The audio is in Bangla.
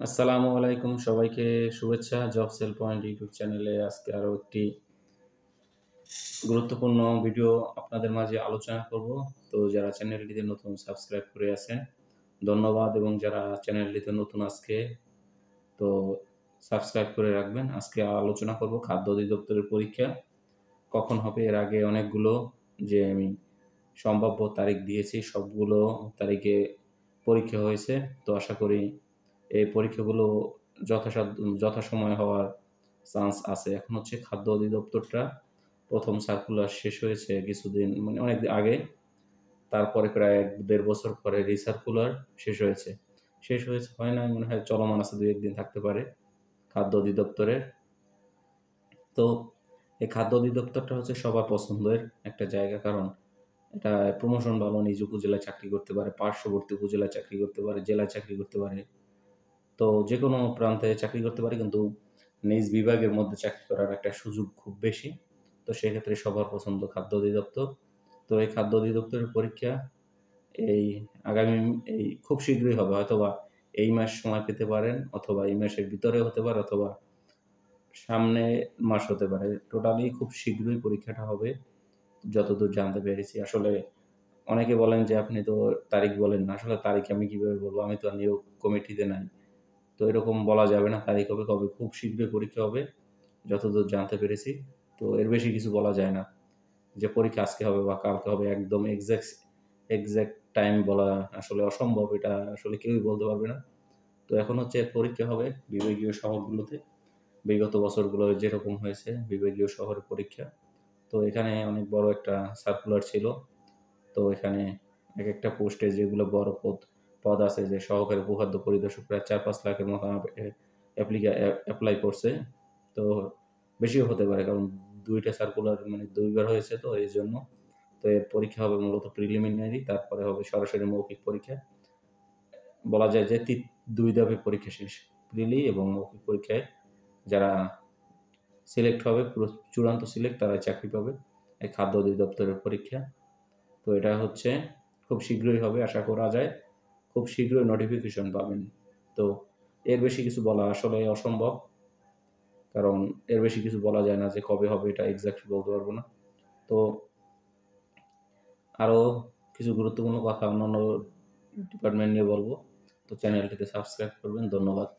আসসালামু আলাইকুম সবাইকে শুভেচ্ছা। জব সেল পয়েন্ট ইউটিউব চ্যানেলে আজকে আরও একটি গুরুত্বপূর্ণ ভিডিও আপনাদের মাঝে আলোচনা করব। তো যারা চ্যানেলটিতে নতুন সাবস্ক্রাইব করে আছেন ধন্যবাদ, এবং যারা চ্যানেলটিতে নতুন আজকে তো সাবস্ক্রাইব করে রাখবেন। আজকে আলোচনা করব খাদ্য অধিদপ্তরের পরীক্ষা কখন হবে। এর আগে অনেকগুলো যে আমি সম্ভাব্য তারিখ দিয়েছি সবগুলো তারিখে পরীক্ষা হয়েছে। তো আশা করি এই পরীক্ষাগুলো যথাসময়ে হওয়ার চান্স আছে। এখন হচ্ছে খাদ্য অধিদপ্তরটা প্রথম সার্কুলার শেষ হয়েছে কিছুদিন, মানে অনেক আগে। তারপরে প্রায় ১-১.৫ বছর পরে রিসার্কুলার শেষ হয়েছে হয় না, মনে হয় চলমান আছে, ২-১ দিন থাকতে পারে খাদ্য অধিদপ্তরের। তো এই খাদ্য অধিদপ্তরটা হচ্ছে সবার পছন্দের একটা জায়গা, কারণ এটা প্রমোশন ভালো, নিজ উপজেলায় চাকরি করতে পারে, পার্শ্ববর্তী উপজেলায় চাকরি করতে পারে, জেলায় চাকরি করতে পারে। তো যেকোনো প্রান্তে চাকরি করতে পারে, কিন্তু নিজ বিভাগের মধ্যে চাকরি করার একটা সুযোগ খুব বেশি। তো সেক্ষেত্রে সবার পছন্দ খাদ্য অধিদপ্তর। তো এই খাদ্য অধিদপ্তরের পরীক্ষা এই আগামী এই খুব শীঘ্রই হবে, হয়তোবা এই মাস সময় পেতে পারেন, অথবা এই মাসের ভিতরে হতে পারে, অথবা সামনে মাস হতে পারে। টোটালি খুব শীঘ্রই পরীক্ষাটা হবে যতদূর জানতে পেরেছি। আসলে অনেকে বলেন যে আপনি তো তারিখ বলেন না। আসলে তারিখ আমি কিভাবে বলবো, আমি তো নিয়োগ কমিটিতে নাই। তো এরকম বলা যাবে না তারিখ হবে কবে। খুব শীঘ্রই পরীক্ষা হবে যতদূর জানতে পেরেছি। তো এর বেশি কিছু বলা যায় না যে পরীক্ষা আজকে হবে বা কালকে হবে। একদম এক্সাক্ট টাইম বলা আসলে অসম্ভব, এটা আসলে কেউই বলতে পারবে না। তো এখন হচ্ছে পরীক্ষা হবে বিভাগীয় শহরগুলোতে, বিগত বছরগুলো যেরকম হয়েছে বিভাগীয় শহরে পরীক্ষা। তো এখানে অনেক বড় একটা সার্কুলার ছিল। তো এখানে এক একটা পোস্টে যেগুলো বড় পদ আছে, যে সহকারী ভূখাদ্য পরিদর্শক প্রায় ৪-৫ লাখের মতো অ্যাপ্লাই করছে। তো বেশিও হতে পারে, কারণ ২টা সার্কুলার মানে ২ বার হয়েছে, তো এই জন্য। তো এর পরীক্ষা হবে মূলত প্রিলিমিনারি, তারপরে হবে সরাসরি মৌখিক পরীক্ষা। বলা যায় যে ২ ধাপে পরীক্ষা শেষ, প্রিলি এবং মৌখিক পরীক্ষায় যারা সিলেক্ট হবে, পুরো চূড়ান্ত সিলেক্ট, তারাই চাকরি পাবে এই খাদ্য অধিদপ্তরের পরীক্ষা। তো এটা হচ্ছে খুব শীঘ্রই হবে, আশা করা যায় খুব শীঘ্রই নোটিফিকেশন পাবেন। তো এর বেশি কিছু বলা আসলে অসম্ভব, কারণ এর বেশি কিছু বলা যায় না যে কবে হবে, এটা এক্সাক্ট বলতে পারবো না। তো আরও কিছু গুরুত্বপূর্ণ কথা অন্যান্য ডিপার্টমেন্ট নিয়ে বলবো। তো চ্যানেলটিতে সাবস্ক্রাইব করবেন। ধন্যবাদ।